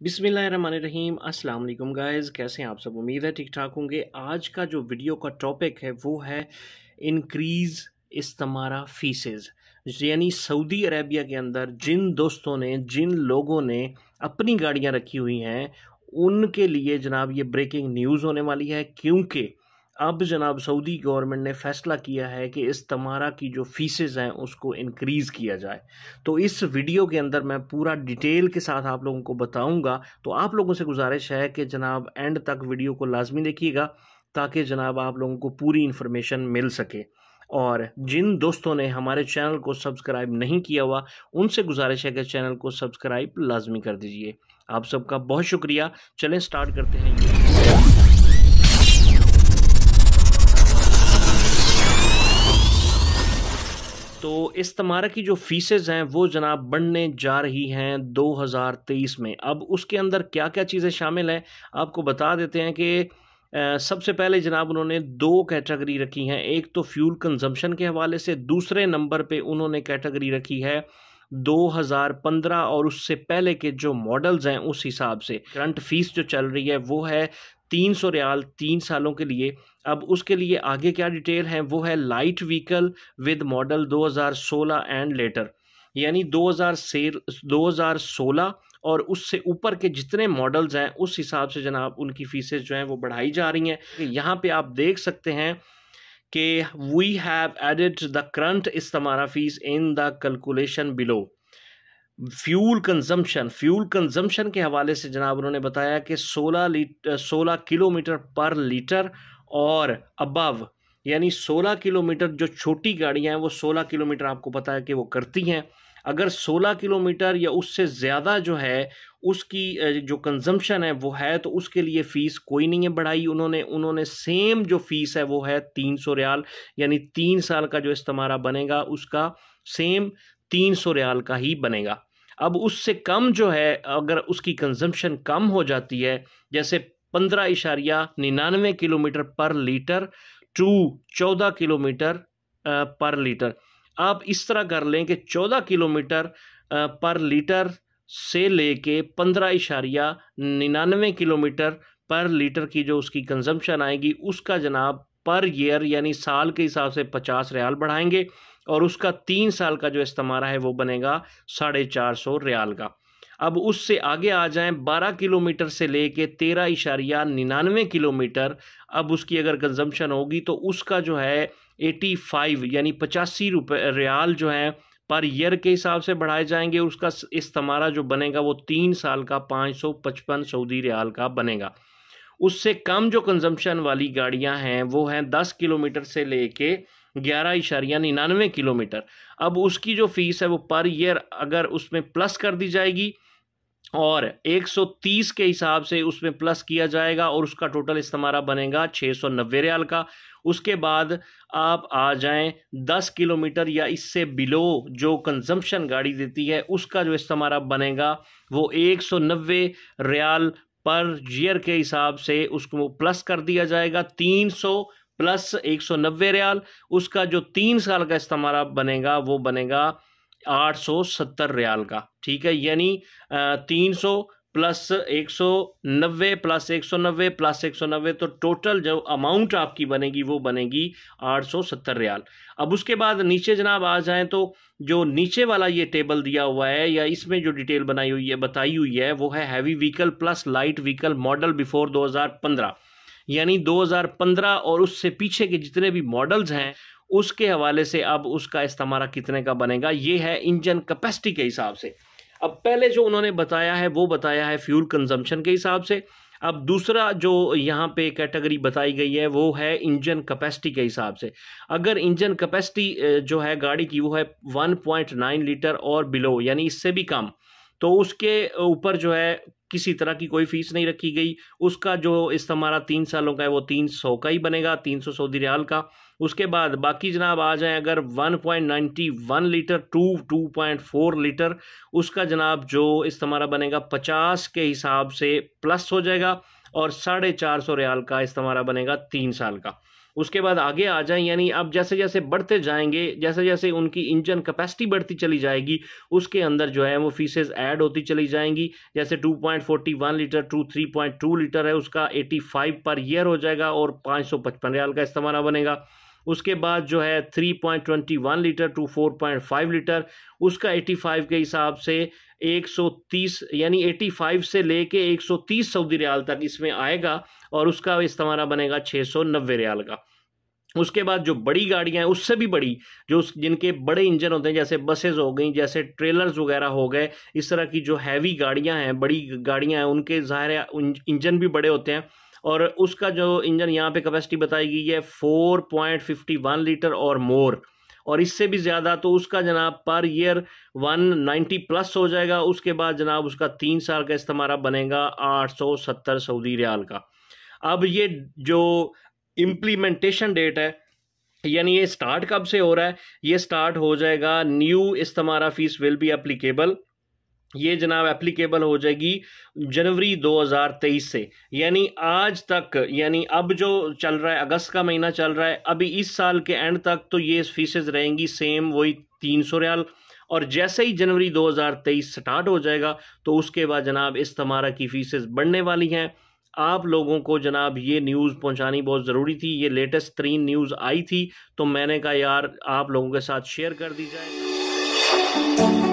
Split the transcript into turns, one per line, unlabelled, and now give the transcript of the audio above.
बिस्मिल्लाहिर्रहमानिर्रहीम अस्सलाम वालेकुम गाइस, कैसे हैं आप सब। उम्मीद है ठीक ठाक होंगे। आज का जो वीडियो का टॉपिक है वो है इंक्रीज़ इस्तिमारा फीसेस, यानी सऊदी अरेबिया के अंदर जिन दोस्तों ने जिन लोगों ने अपनी गाड़ियां रखी हुई हैं उनके लिए जनाब ये ब्रेकिंग न्यूज़ होने वाली है, क्योंकि अब जनाब सऊदी गवर्नमेंट ने फ़ैसला किया है कि इस्तिमारा की जो फ़ीसेस हैं उसको इंक्रीज़ किया जाए। तो इस वीडियो के अंदर मैं पूरा डिटेल के साथ आप लोगों को बताऊंगा। तो आप लोगों से गुजारिश है कि जनाब एंड तक वीडियो को लाजमी देखिएगा ताकि जनाब आप लोगों को पूरी इन्फॉर्मेशन मिल सके। और जिन दोस्तों ने हमारे चैनल को सब्सक्राइब नहीं किया हुआ उनसे गुजारिश है कि चैनल को सब्सक्राइब लाजमी कर दीजिए। आप सबका बहुत शुक्रिया। चलें स्टार्ट करते हैं। तो इस्तिमारा की जो फीसेस हैं वो जनाब बढ़ने जा रही हैं 2023 में। अब उसके अंदर क्या क्या चीज़ें शामिल हैं आपको बता देते हैं कि सबसे पहले जनाब उन्होंने दो कैटेगरी रखी हैं। एक तो फ्यूल कंजम्पशन के हवाले से, दूसरे नंबर पे उन्होंने कैटेगरी रखी है 2015 और उससे पहले के जो मॉडल्स हैं उस हिसाब से। करंट फीस जो चल रही है वो है 300 रियाल 3 सालों के लिए। अब उसके लिए आगे क्या डिटेल है वो है light vehicle with model 2016 and later, यानी 2016 और उससे ऊपर के जितने मॉडल्स हैं उस हिसाब से जनाब उनकी फीसेस जो हैं वो बढ़ाई जा रही हैं। यहाँ पे आप देख सकते हैं कि we have added the current इस्तिमारा fees in the calculation below. Fuel consumption के हवाले से जनाब उन्होंने बताया कि 16 किलोमीटर पर लीटर और अबव, यानी 16 किलोमीटर जो छोटी गाड़ियां हैं वो 16 किलोमीटर आपको पता है कि वो करती हैं। अगर 16 किलोमीटर या उससे ज़्यादा जो है उसकी जो कंजम्पशन है वो है तो उसके लिए फ़ीस कोई नहीं है बढ़ाई उन्होंने सेम जो फ़ीस है वो है 300 रियाल, यानी 3 साल का जो इस्तिमारा बनेगा उसका सेम 300 रियाल का ही बनेगा। अब उससे कम जो है अगर उसकी कंजम्पशन कम हो जाती है, जैसे 15.99 किलोमीटर पर लीटर टू 14 किलोमीटर पर लीटर, आप इस तरह कर लें कि 14 किलोमीटर पर लीटर से लेके 15.99 किलोमीटर पर लीटर की जो उसकी कंजम्पशन आएगी उसका जनाब पर ईयर यानी साल के हिसाब से 50 रियाल बढ़ाएंगे और उसका 3 साल का जो इस्तिमारा है वो बनेगा 450 रियाल का। अब उससे आगे आ जाएं 12 किलोमीटर से लेके 13.99 किलोमीटर, अब उसकी अगर कंजम्पशन होगी तो उसका जो है 85 यानी 85 रुपये रियाल जो है पर ईयर के हिसाब से बढ़ाए जाएंगे। उसका इस्तिमारा जो बनेगा वो 3 साल का 555 सऊदी रियाल का बनेगा। उससे कम जो कंजम्पशन वाली गाड़ियां हैं वो हैं 10 किलोमीटर से लेके 11.99 किलोमीटर। अब उसकी जो फीस है वो पर ईयर अगर उसमें प्लस कर दी जाएगी और 130 के हिसाब से उसमें प्लस किया जाएगा और उसका टोटल इस्तिमारा बनेगा 690 रियाल का। उसके बाद आप आ जाएं 10 किलोमीटर या इससे बिलो जो कंजम्पशन गाड़ी देती है उसका जो इस्तिमारा बनेगा वो 190 रियाल पर ईयर के हिसाब से उसको प्लस कर दिया जाएगा 300 प्लस 190 रियाल। उसका जो 3 साल का इस्तिमारा बनेगा वो बनेगा 870 रियाल का, ठीक है। यानी 300 प्लस 190 प्लस 190 प्लस 190, तो टोटल जो अमाउंट आपकी बनेगी वो बनेगी 870 रियाल। अब उसके बाद नीचे जनाब आ जाएं तो जो नीचे वाला ये टेबल दिया हुआ है या इसमें जो डिटेल बताई हुई है वो है heavy vehicle plus light vehicle model before 2015, यानी 2015 और उससे पीछे के जितने भी मॉडल्स हैं उसके हवाले से अब उसका इस्तिमारा कितने का बनेगा ये है इंजन कैपेसिटी के हिसाब से। अब पहले जो उन्होंने बताया है वो बताया है फ्यूल कंजम्पशन के हिसाब से। अब दूसरा जो यहाँ पे कैटेगरी बताई गई है वो है इंजन कैपेसिटी के हिसाब से। अगर इंजन कैपेसिटी जो है गाड़ी की वो है 1.9 लीटर और बिलो, यानी इससे भी कम, तो उसके ऊपर जो है किसी तरह की कोई फीस नहीं रखी गई। उसका जो इस्तिमारा 3 सालों का है वो 300 का ही बनेगा, 300 सऊदी रियाल का। उसके बाद बाकी जनाब आ जाएं अगर 1.91 लीटर टू 2.4 लीटर, उसका जनाब जो इस्तिमारा बनेगा 50 के हिसाब से प्लस हो जाएगा और 450 रियाल का इस्तिमारा बनेगा 3 साल का। उसके बाद आगे आ जाएं, यानी अब जैसे जैसे बढ़ते जाएंगे, जैसे जैसे उनकी इंजन कैपेसिटी बढ़ती चली जाएगी, उसके अंदर जो है वो फीसेस ऐड होती चली जाएंगी। जैसे 2.41 लीटर टू 3.2 लीटर है, उसका 85 पर ईयर हो जाएगा और 555 रियाल का इस्तेमाल बनेगा। उसके बाद जो है 3.21 लीटर टू 4.5 लीटर, उसका 85 के हिसाब से 130, यानी 85 से लेके 130 सऊदी रियाल तक इसमें आएगा और उसका इस्तेमाल बनेगा 690 रियाल का। उसके बाद जो बड़ी गाड़ियां हैं, उससे भी बड़ी, जो जिनके बड़े इंजन होते हैं, जैसे बसेस हो गई, जैसे ट्रेलर्स वगैरह हो गए, इस तरह की जो हैवी गाड़ियां हैं, बड़ी गाड़ियां हैं, उनके ज़ाहिर है इंजन भी बड़े होते हैं और उसका जो इंजन यहाँ पे कैपेसिटी बताई गई है 4.51 लीटर और मोर, और इससे भी ज़्यादा तो उसका जनाब पर ईयर 190 प्लस हो जाएगा। उसके बाद जनाब उसका 3 साल का इस्तेमाल बनेगा 870 सऊदी रियाल का। अब ये जो इम्प्लीमेंटेशन डेट है, यानी ये स्टार्ट कब से हो रहा है, ये स्टार्ट हो जाएगा न्यू इस्तेमारा फीस विल बी एप्लीकेबल, ये जनाब एप्लीकेबल हो जाएगी जनवरी 2023 से, यानी आज तक, यानी अब जो चल रहा है, अगस्त का महीना चल रहा है, अभी इस साल के एंड तक तो ये फीसेस रहेंगी सेम वही 300 रियाल, और जैसे ही जनवरी 2023 स्टार्ट हो जाएगा तो उसके बाद जनाब इस्तेमारा की फीसेस बढ़ने वाली हैं। आप लोगों को जनाब ये न्यूज़ पहुंचानी बहुत ज़रूरी थी, ये लेटेस्ट तरीन न्यूज़ आई थी तो मैंने कहा यार आप लोगों के साथ शेयर कर दी जाए।